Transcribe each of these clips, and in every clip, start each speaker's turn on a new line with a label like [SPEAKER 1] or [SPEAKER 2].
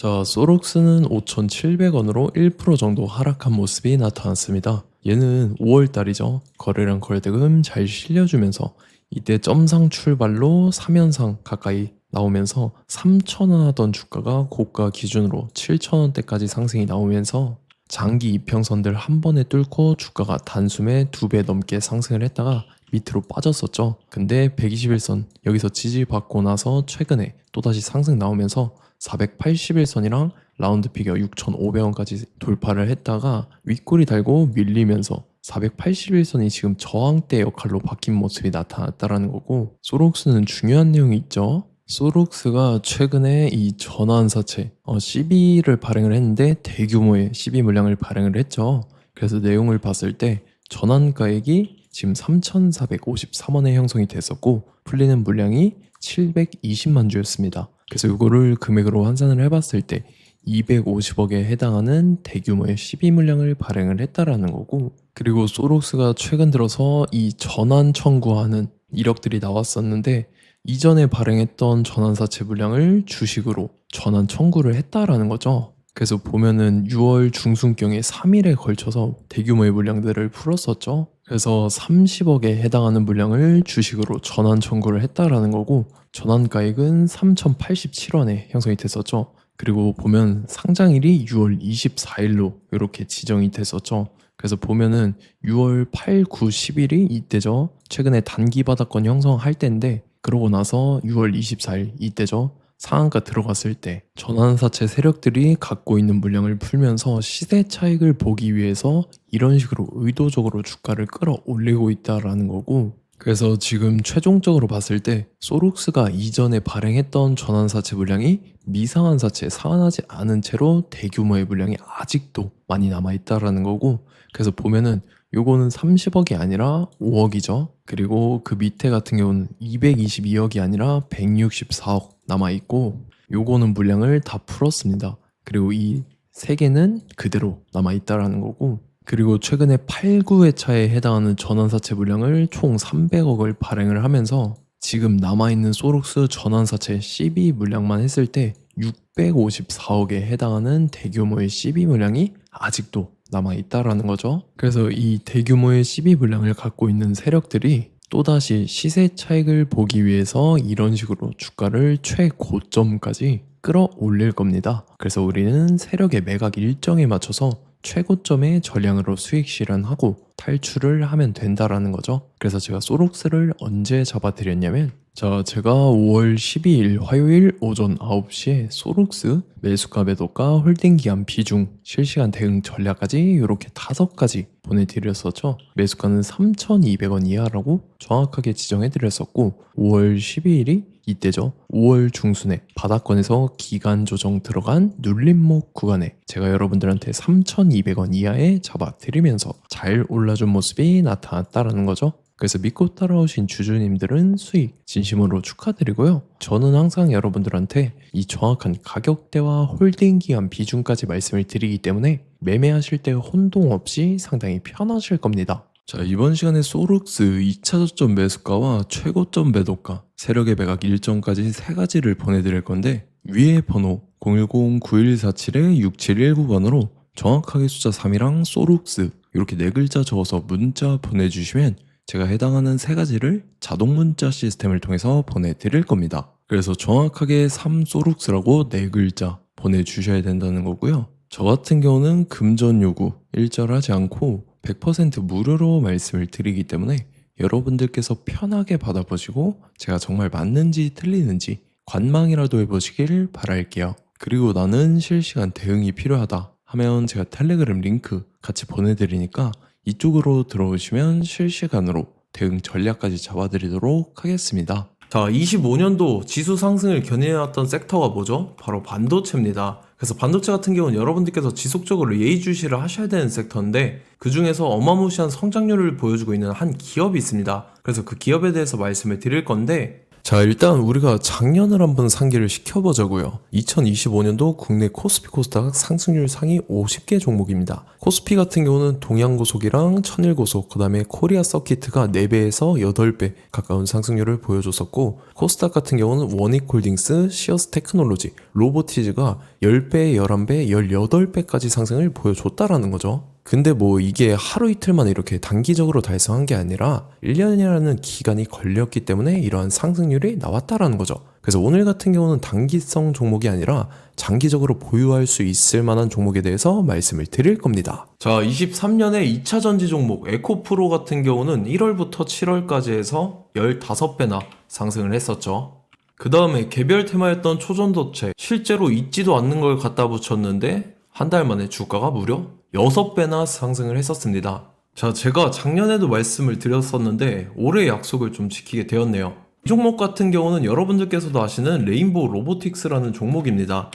[SPEAKER 1] 자, 소록스는 5,700원으로 1% 정도 하락한 모습이 나타났습니다. 얘는 5월달이죠. 거래량 거래대금 잘 실려주면서 이때 점상 출발로 3연상 가까이 나오면서 3,000원 하던 주가가 고가 기준으로 7,000원대까지 상승이 나오면서 장기 이평선들 한 번에 뚫고 주가가 단숨에 2배 넘게 상승을 했다가 밑으로 빠졌었죠. 근데 121선 여기서 지지받고 나서 최근에 또다시 상승 나오면서 481선이랑 라운드 피겨 6,500원까지 돌파를 했다가 윗꼬리 달고 밀리면서 481선이 지금 저항대 역할로 바뀐 모습이 나타났다라는 거고, 소록스는 중요한 내용이 있죠. 소록스가 최근에 이 전환사채 CB를 발행을 했는데 대규모의 CB 물량을 발행을 했죠. 그래서 내용을 봤을 때 전환가액이 지금 3,453원에 형성이 됐었고 풀리는 물량이 720만 주였습니다. 그래서 이거를 금액으로 환산을 해봤을 때 250억에 해당하는 대규모의 CB 물량을 발행을 했다라는 거고, 그리고 소록스가 최근 들어서 이 전환 청구하는 이력들이 나왔었는데 이전에 발행했던 전환사채 물량을 주식으로 전환 청구를 했다라는 거죠. 그래서 보면은 6월 중순경에 3일에 걸쳐서 대규모의 물량들을 풀었었죠. 그래서 30억에 해당하는 물량을 주식으로 전환 청구를 했다라는 거고, 전환가액은 3,087원에 형성이 됐었죠. 그리고 보면 상장일이 6월 24일로 이렇게 지정이 됐었죠. 그래서 보면은 6월 8, 9, 10일이 이때죠. 최근에 단기 바닥권 형성할 때인데, 그러고 나서 6월 24일 이때죠. 상한가 들어갔을 때 전환사채 세력들이 갖고 있는 물량을 풀면서 시세 차익을 보기 위해서 이런 식으로 의도적으로 주가를 끌어올리고 있다라는 거고, 그래서 지금 최종적으로 봤을 때 소록스가 이전에 발행했던 전환사채 물량이 미상한 사채, 상환하지 않은 채로 대규모의 물량이 아직도 많이 남아있다라는 거고, 그래서 보면은 요거는 30억이 아니라 5억이죠. 그리고 그 밑에 같은 경우는 222억이 아니라 164억 남아있고, 요거는 물량을 다 풀었습니다. 그리고 이 세 개는 그대로 남아있다라는 거고, 그리고 최근에 8, 9회차에 해당하는 전환사채 물량을 총 300억을 발행을 하면서 지금 남아있는 소록스 전환사채 CB 물량만 했을 때 654억에 해당하는 대규모의 CB 물량이 아직도 남아있다라는 거죠. 그래서 이 대규모의 CB 물량을 갖고 있는 세력들이 또다시 시세 차익을 보기 위해서 이런 식으로 주가를 최고점까지 끌어올릴 겁니다. 그래서 우리는 세력의 매각 일정에 맞춰서 최고점의 전량으로 수익 실현하고 탈출을 하면 된다라는 거죠. 그래서 제가 소록스를 언제 잡아드렸냐면, 자, 제가 5월 12일 화요일 오전 9시에 소록스 매수가 매도가 홀딩 기간 비중 실시간 대응 전략까지 이렇게 5가지 보내드렸었죠. 매수가는 3,200원 이하라고 정확하게 지정해드렸었고, 5월 12일이 이때죠. 5월 중순에 바닥권에서 기간 조정 들어간 눌림목 구간에 제가 여러분들한테 3,200원 이하에 잡아드리면서 잘 올라준 모습이 나타났다라는 거죠. 그래서 믿고 따라오신 주주님들은 수익 진심으로 축하드리고요. 저는 항상 여러분들한테 이 정확한 가격대와 홀딩 기간 비중까지 말씀을 드리기 때문에 매매하실 때 혼동 없이 상당히 편하실 겁니다. 자, 이번 시간에 소록스 2차 저점 매수가와 최고점 매도가, 세력의 매각 일정까지 3가지를 보내드릴 건데, 위에 번호 010-9147-6719번으로 정확하게 숫자 3이랑 소록스 이렇게 4글자 적어서 문자 보내주시면 제가 해당하는 3가지를 자동 문자 시스템을 통해서 보내드릴 겁니다. 그래서 정확하게 3소록스라고 4글자 보내주셔야 된다는 거고요. 저 같은 경우는 금전 요구 일절하지 않고 100% 무료로 말씀을 드리기 때문에 여러분들께서 편하게 받아보시고 제가 정말 맞는지 틀리는지 관망이라도 해보시길 바랄게요. 그리고 나는 실시간 대응이 필요하다 하면 제가 텔레그램 링크 같이 보내드리니까 이쪽으로 들어오시면 실시간으로 대응 전략까지 잡아드리도록 하겠습니다. 자, 25년도 지수 상승을 견인해왔던 섹터가 뭐죠? 바로 반도체입니다. 그래서 반도체 같은 경우는 여러분들께서 지속적으로 예의주시를 하셔야 되는 섹터인데, 그 중에서 어마무시한 성장률을 보여주고 있는 한 기업이 있습니다. 그래서 그 기업에 대해서 말씀을 드릴 건데, 자, 일단 우리가 작년을 한번 상기를 시켜보자고요. 2025년도 국내 코스피 코스닥 상승률 상위 50개 종목입니다. 코스피 같은 경우는 동양고속이랑 천일고속, 그 다음에 코리아 서키트가 4배에서 8배 가까운 상승률을 보여줬었고, 코스닥 같은 경우는 원익홀딩스, 시어스 테크놀로지, 로보티즈가 10배, 11배, 18배까지 상승을 보여줬다라는 거죠. 근데 뭐 이게 하루 이틀만 이렇게 단기적으로 달성한 게 아니라 1년이라는 기간이 걸렸기 때문에 이러한 상승률이 나왔다라는 거죠. 그래서 오늘 같은 경우는 단기성 종목이 아니라 장기적으로 보유할 수 있을 만한 종목에 대해서 말씀을 드릴 겁니다. 자, 23년에 2차 전지 종목 에코프로 같은 경우는 1월부터 7월까지 해서 15배나 상승을 했었죠. 그 다음에 개별 테마였던 초전도체, 실제로 있지도 않는 걸 갖다 붙였는데 한 달 만에 주가가 무려 6배나 상승을 했었습니다. 자, 제가 작년에도 말씀을 드렸었는데 올해 약속을 좀 지키게 되었네요. 이 종목 같은 경우는 여러분들께서도 아시는 레인보우 로보틱스라는 종목입니다.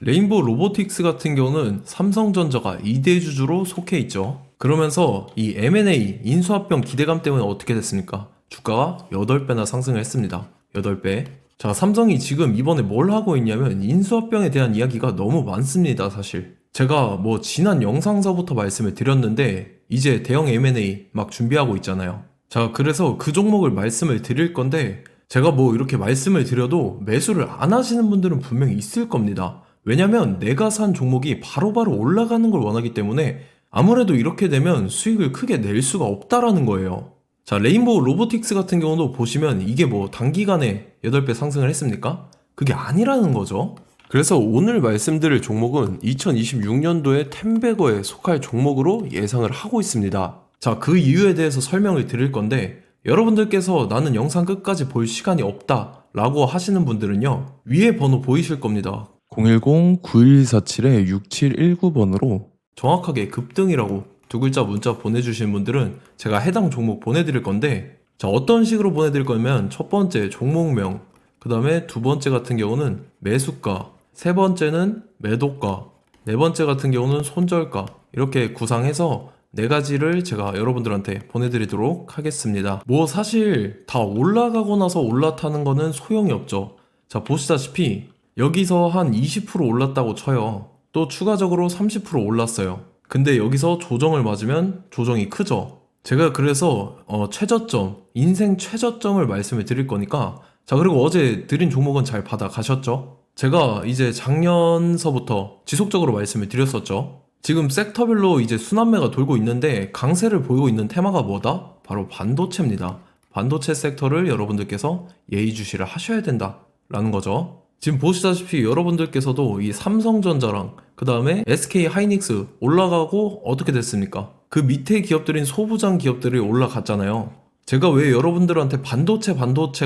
[SPEAKER 1] 레인보우 로보틱스 같은 경우는 삼성전자가 2대 주주로 속해 있죠. 그러면서 이 M&A 인수합병 기대감 때문에 어떻게 됐습니까? 주가가 8배나 상승을 했습니다. 8배. 자, 삼성이 지금 이번에 뭘 하고 있냐면 인수합병에 대한 이야기가 너무 많습니다, 사실. 제가 뭐 지난 영상서부터 말씀을 드렸는데 이제 대형 M&A 막 준비하고 있잖아요. 자, 그래서 그 종목을 말씀을 드릴 건데 제가 뭐 이렇게 말씀을 드려도 매수를 안 하시는 분들은 분명히 있을 겁니다. 왜냐면 내가 산 종목이 바로바로 올라가는 걸 원하기 때문에 아무래도 이렇게 되면 수익을 크게 낼 수가 없다라는 거예요. 자, 레인보우 로보틱스 같은 경우도 보시면 이게 뭐 단기간에 8배 상승을 했습니까? 그게 아니라는 거죠. 그래서 오늘 말씀드릴 종목은 2026년도에 템베거에 속할 종목으로 예상을 하고 있습니다. 자, 그 이유에 대해서 설명을 드릴 건데 여러분들께서 나는 영상 끝까지 볼 시간이 없다 라고 하시는 분들은요, 위에 번호 보이실 겁니다. 010-9147-6719번으로 정확하게 급등이라고 두 글자 문자 보내주신 분들은 제가 해당 종목 보내드릴 건데, 자, 어떤 식으로 보내드릴 거냐면 첫 번째 종목명, 그 다음에 두 번째 같은 경우는 매수가, 세 번째는 매도가, 네 번째 같은 경우는 손절가, 이렇게 구상해서 네 가지를 제가 여러분들한테 보내드리도록 하겠습니다. 뭐 사실 다 올라가고 나서 올라타는 거는 소용이 없죠. 자, 보시다시피 여기서 한 20% 올랐다고 쳐요. 또 추가적으로 30% 올랐어요. 근데 여기서 조정을 맞으면 조정이 크죠. 제가 그래서 최저점, 인생 최저점을 말씀을 드릴 거니까, 자, 그리고 어제 드린 종목은 잘 받아 가셨죠? 제가 이제 작년서부터 지속적으로 말씀을 드렸었죠. 지금 섹터별로 이제 순환매가 돌고 있는데 강세를 보이고 있는 테마가 뭐다? 바로 반도체입니다. 반도체 섹터를 여러분들께서 예의주시를 하셔야 된다라는 거죠. 지금 보시다시피 여러분들께서도 이 삼성전자랑 그 다음에 SK 하이닉스 올라가고 어떻게 됐습니까? 그 밑에 기업들인 소부장 기업들이 올라갔잖아요. 제가 왜 여러분들한테 반도체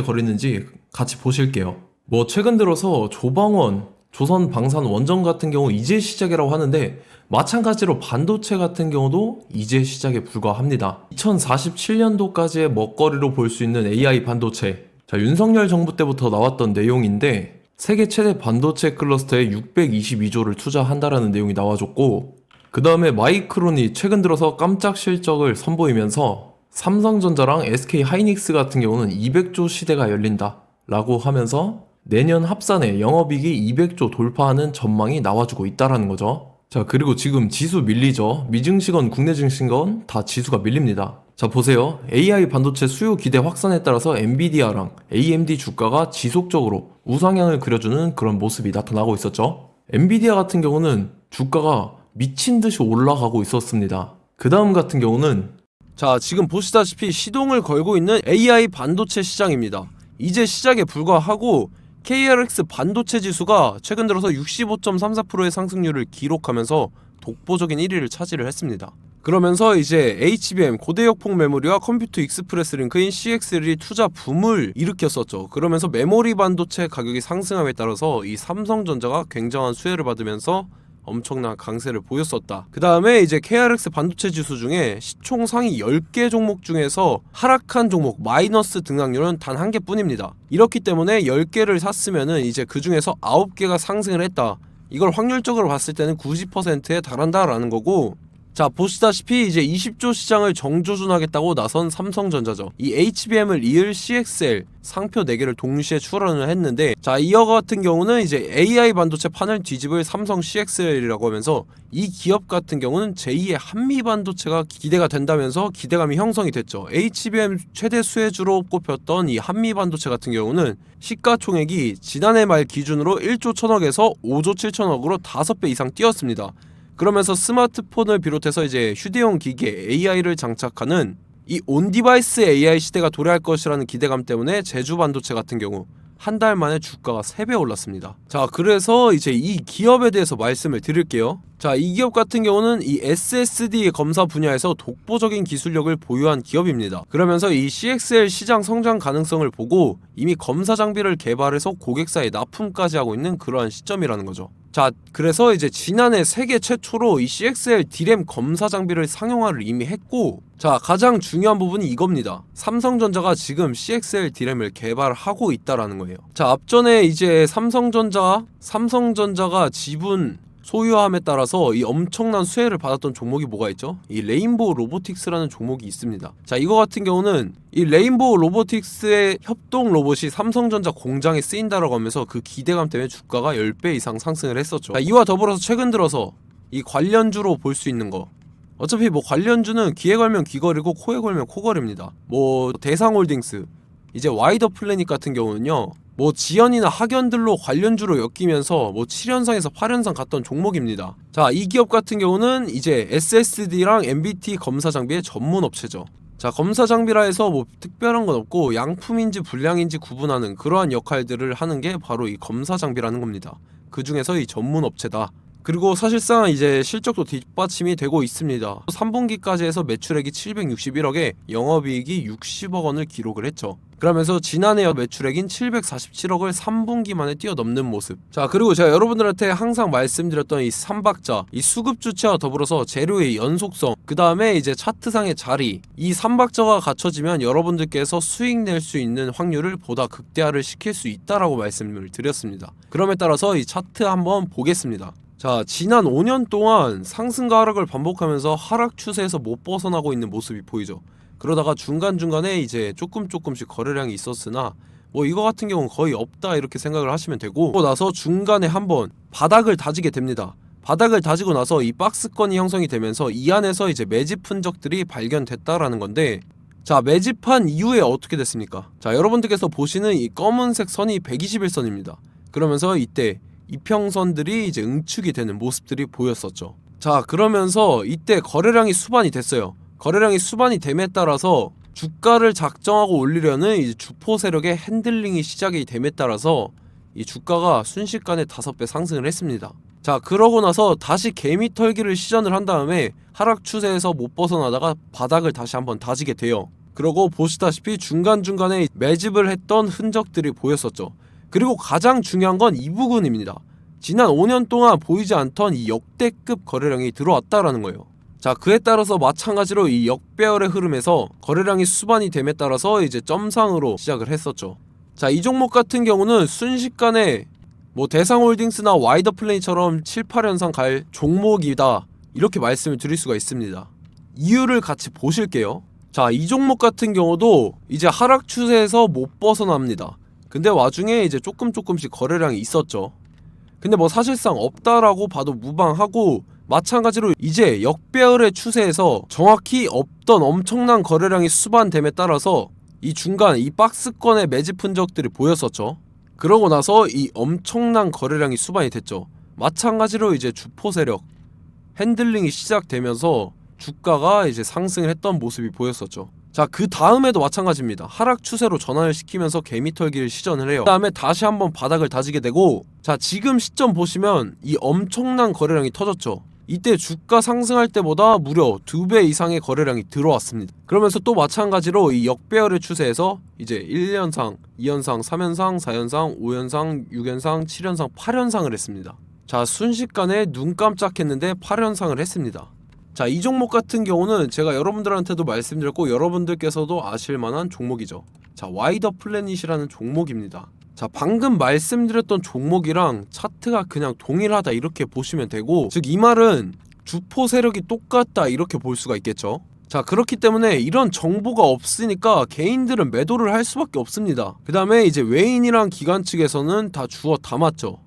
[SPEAKER 1] 거리는지 같이 보실게요. 뭐 최근 들어서 조방원, 조선방산원전 같은 경우 이제 시작이라고 하는데 마찬가지로 반도체 같은 경우도 이제 시작에 불과합니다. 2047년도까지의 먹거리로 볼 수 있는 AI 반도체. 자, 윤석열 정부 때부터 나왔던 내용인데 세계 최대 반도체 클러스터에 622조를 투자한다라는 내용이 나와줬고, 그 다음에 마이크론이 최근 들어서 깜짝 실적을 선보이면서 삼성전자랑 SK 하이닉스 같은 경우는 200조 시대가 열린다 라고 하면서 내년 합산에 영업이익이 200조 돌파하는 전망이 나와주고 있다라는 거죠. 자, 그리고 지금 지수 밀리죠. 미증시건 국내 증시건 다 지수가 밀립니다. 자, 보세요. AI 반도체 수요 기대 확산에 따라서 엔비디아랑 AMD 주가가 지속적으로 우상향을 그려주는 그런 모습이 나타나고 있었죠. 엔비디아 같은 경우는 주가가 미친 듯이 올라가고 있었습니다. 그 다음 같은 경우는, 자, 지금 보시다시피 시동을 걸고 있는 AI 반도체 시장입니다. 이제 시작에 불과하고 KRX 반도체 지수가 최근 들어서 65.34%의 상승률을 기록하면서 독보적인 1위를 차지를 했습니다. 그러면서 이제 HBM 고대역폭 메모리와 컴퓨터 익스프레스 링크인 CXL이 투자 붐을 일으켰었죠. 그러면서 메모리 반도체 가격이 상승함에 따라서 이 삼성전자가 굉장한 수혜를 받으면서 엄청난 강세를 보였었다. 그 다음에 이제 KRX 반도체 지수 중에 시총 상위 10개 종목 중에서 하락한 종목 마이너스 등락률은 단 1개 뿐입니다. 이렇기 때문에 10개를 샀으면은 이제 그 중에서 9개가 상승을 했다. 이걸 확률적으로 봤을 때는 90%에 달한다라는 거고,
[SPEAKER 2] 자, 보시다시피 이제 20조 시장을 정조준하겠다고 나선 삼성전자죠. 이 HBM을 이을 CXL 상표 4개를 동시에 출원을 했는데, 자, 이어 같은 경우는 이제 AI 반도체 판을 뒤집을 삼성 CXL이라고 하면서 이 기업 같은 경우는 제2의 한미 반도체가 기대가 된다면서 기대감이 형성이 됐죠. HBM 최대 수혜주로 꼽혔던 이 한미 반도체 같은 경우는 시가총액이 지난해 말 기준으로 1조 1000억에서 5조 7천억으로 5배 이상 뛰었습니다. 그러면서 스마트폰을 비롯해서 이제 휴대용 기기에 AI를 장착하는 이 온디바이스 AI 시대가 도래할 것이라는 기대감 때문에 제주 반도체 같은 경우 한 달 만에 주가가 3배 올랐습니다. 자, 그래서 이제 이 기업에 대해서 말씀을 드릴게요. 자, 이 기업 같은 경우는 이 SSD 검사 분야에서 독보적인 기술력을 보유한 기업입니다. 그러면서 이 CXL 시장 성장 가능성을 보고 이미 검사 장비를 개발해서 고객사에 납품까지 하고 있는 그러한 시점이라는 거죠. 자, 그래서 이제 지난해 세계 최초로 이 CXL D램 검사 장비를 상용화를 이미 했고, 자, 가장 중요한 부분이 이겁니다. 삼성전자가 지금 CXL D램을 개발하고 있다라는 거예요. 자, 앞전에 이제 삼성전자가 지분 소유함에 따라서 이 엄청난 수혜를 받았던 종목이 뭐가 있죠? 이 레인보우 로보틱스라는 종목이 있습니다. 자, 이거 같은 경우는 이 레인보우 로보틱스의 협동 로봇이 삼성전자 공장에 쓰인다라고 하면서 그 기대감 때문에 주가가 10배 이상 상승을 했었죠. 자, 이와 더불어서 최근 들어서 이 관련주로 볼 수 있는 거, 어차피 뭐 관련주는 귀에 걸면 귀걸이고 코에 걸면 코걸입니다. 뭐 대상홀딩스, 이제 와이더 플래닛 같은 경우는요, 뭐 지연이나 학연들로 관련주로 엮이면서 뭐 7연상에서 8연상 갔던 종목입니다. 자, 이 기업 같은 경우는 이제 SSD랑 MBT 검사 장비의 전문 업체죠. 자, 검사 장비라 해서 뭐 특별한 건 없고 양품인지 불량인지 구분하는 그러한 역할들을 하는 게 바로 이 검사 장비라는 겁니다. 그 중에서 이 전문 업체다. 그리고 사실상 이제 실적도 뒷받침이 되고 있습니다. 3분기까지 해서 매출액이 761억에 영업이익이 60억 원을 기록을 했죠. 그러면서 지난해 매출액인 747억을 3분기 만에 뛰어넘는 모습. 자, 그리고 제가 여러분들한테 항상 말씀드렸던 이 3박자, 이 수급 주체와 더불어서 재료의 연속성, 그 다음에 이제 차트상의 자리, 이 3박자가 갖춰지면 여러분들께서 수익 낼 수 있는 확률을 보다 극대화를 시킬 수 있다라고 말씀을 드렸습니다. 그럼에 따라서 이 차트 한번 보겠습니다. 자, 지난 5년 동안 상승과 하락을 반복하면서 하락 추세에서 못 벗어나고 있는 모습이 보이죠. 그러다가 중간중간에 이제 조금씩 거래량이 있었으나 뭐 이거 같은 경우는 거의 없다 이렇게 생각을 하시면 되고, 그러고 나서 중간에 한번 바닥을 다지게 됩니다. 바닥을 다지고 나서 이 박스권이 형성이 되면서 이 안에서 이제 매집 흔적들이 발견됐다라는 건데, 자, 매집한 이후에 어떻게 됐습니까? 자, 여러분들께서 보시는 이 검은색 선이 121선입니다. 그러면서 이때 이평선들이 이제 응축이 되는 모습들이 보였었죠. 자, 그러면서 이때 거래량이 수반이 됐어요. 거래량이 수반이 됨에 따라서 주가를 작정하고 올리려는 이제 주포 세력의 핸들링이 시작이 됨에 따라서 이 주가가 순식간에 5배 상승을 했습니다. 자, 그러고 나서 다시 개미 털기를 시전을 한 다음에 하락 추세에서 못 벗어나다가 바닥을 다시 한번 다지게 돼요. 그러고 보시다시피 중간중간에 매집을 했던 흔적들이 보였었죠. 그리고 가장 중요한 건 이 부분입니다. 지난 5년 동안 보이지 않던 이 역대급 거래량이 들어왔다라는 거예요. 자, 그에 따라서 마찬가지로 이 역배열의 흐름에서 거래량이 수반이 됨에 따라서 이제 점상으로 시작을 했었죠. 자, 이 종목 같은 경우는 순식간에 뭐 대상홀딩스나 와이더 플레이처럼 7, 8연상 갈 종목이다 이렇게 말씀을 드릴 수가 있습니다. 이유를 같이 보실게요. 자, 이 종목 같은 경우도 이제 하락 추세에서 못 벗어납니다. 근데 와중에 이제 조금씩 거래량이 있었죠. 근데 뭐 사실상 없다라고 봐도 무방하고, 마찬가지로 이제 역배열의 추세에서 정확히 없던 엄청난 거래량이 수반됨에 따라서 이 중간 이 박스권의 매집 흔적들이 보였었죠. 그러고 나서 이 엄청난 거래량이 수반이 됐죠. 마찬가지로 이제 주포 세력 핸들링이 시작되면서 주가가 이제 상승을 했던 모습이 보였었죠. 자, 그 다음에도 마찬가지입니다. 하락 추세로 전환을 시키면서 개미털기를 시전을 해요. 그 다음에 다시 한번 바닥을 다지게 되고, 자, 지금 시점 보시면 이 엄청난 거래량이 터졌죠. 이때 주가 상승할 때보다 무려 2배 이상의 거래량이 들어왔습니다. 그러면서 또 마찬가지로 이 역배열의 추세에서 이제 1연상, 2연상, 3연상, 4연상, 5연상, 6연상, 7연상, 8연상을 했습니다. 자, 순식간에 눈 깜짝했는데 8연상을 했습니다. 자, 이 종목 같은 경우는 제가 여러분들한테도 말씀드렸고 여러분들께서도 아실만한 종목이죠. 자, 와이더 플래닛이라는 종목입니다. 자, 방금 말씀드렸던 종목이랑 차트가 그냥 동일하다 이렇게 보시면 되고, 즉 이 말은 주포 세력이 똑같다 이렇게 볼 수가 있겠죠. 자, 그렇기 때문에 이런 정보가 없으니까 개인들은 매도를 할 수밖에 없습니다. 그 다음에 이제 외인이랑 기관 측에서는 다 주워 담았죠.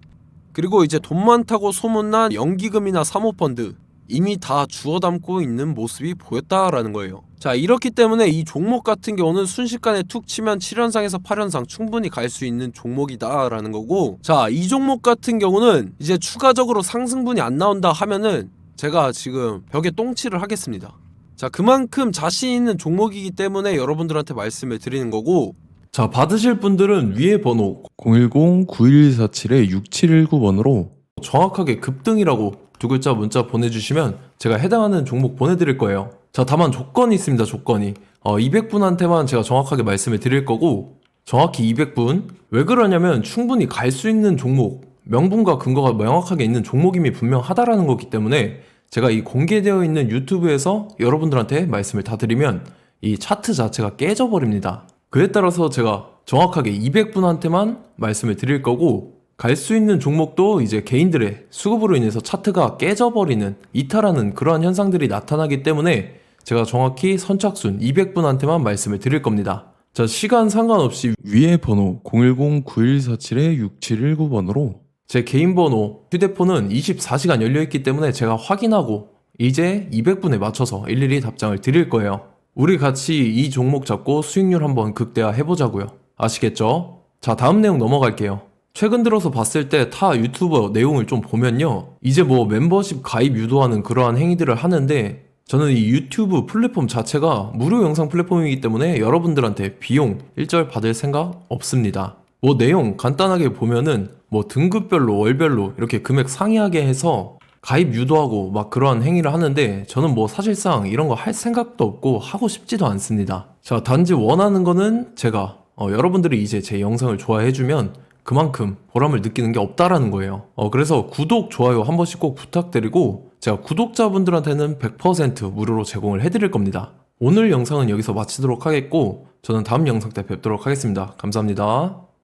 [SPEAKER 2] 그리고 이제 돈 많다고 소문난 연기금이나 사모펀드 이미 다 주워 담고 있는 모습이 보였다라는 거예요. 자, 이렇기 때문에 이 종목 같은 경우는 순식간에 툭 치면 7연상에서 8연상 충분히 갈 수 있는 종목이다 라는 거고, 자, 이 종목 같은 경우는 이제 추가적으로 상승분이 안 나온다 하면은 제가 지금 벽에 똥칠을 하겠습니다. 자, 그만큼 자신 있는 종목이기 때문에 여러분들한테 말씀을 드리는 거고,
[SPEAKER 1] 자, 받으실 분들은 위에 번호 010-9147-6719번으로 정확하게 급등이라고 두 글자 문자 보내주시면 제가 해당하는 종목 보내드릴 거예요. 자, 다만 조건이 있습니다. 조건이 200분한테만 제가 정확하게 말씀을 드릴 거고, 정확히 200분. 왜 그러냐면 충분히 갈 수 있는 종목, 명분과 근거가 명확하게 있는 종목임이 분명하다라는 거기 때문에 제가 이 공개되어 있는 유튜브에서 여러분들한테 말씀을 다 드리면 이 차트 자체가 깨져버립니다. 그에 따라서 제가 정확하게 200분한테만 말씀을 드릴 거고, 갈 수 있는 종목도 이제 개인들의 수급으로 인해서 차트가 깨져버리는, 이탈하는 그러한 현상들이 나타나기 때문에 제가 정확히 선착순 200분한테만 말씀을 드릴 겁니다. 자, 시간 상관없이 위에 번호 010-9147-6719번으로 제 개인 번호, 휴대폰은 24시간 열려있기 때문에 제가 확인하고 이제 200분에 맞춰서 일일이 답장을 드릴 거예요. 우리 같이 이 종목 잡고 수익률 한번 극대화 해보자고요. 아시겠죠? 자, 다음 내용 넘어갈게요. 최근 들어서 봤을 때 타 유튜버 내용을 좀 보면요, 이제 뭐 멤버십 가입 유도하는 그러한 행위들을 하는데, 저는 이 유튜브 플랫폼 자체가 무료 영상 플랫폼이기 때문에 여러분들한테 비용 일절 받을 생각 없습니다. 뭐 내용 간단하게 보면은 뭐 등급별로 월별로 이렇게 금액 상이하게 해서 가입 유도하고 막 그러한 행위를 하는데, 저는 뭐 사실상 이런 거 할 생각도 없고 하고 싶지도 않습니다. 자, 단지 원하는 거는 제가 여러분들이 이제 제 영상을 좋아해주면 그만큼 보람을 느끼는 게 없다라는 거예요. 그래서 구독, 좋아요 한 번씩 꼭 부탁드리고, 제가 구독자분들한테는 100% 무료로 제공을 해드릴 겁니다. 오늘 영상은 여기서 마치도록 하겠고, 저는 다음 영상 때 뵙도록 하겠습니다. 감사합니다.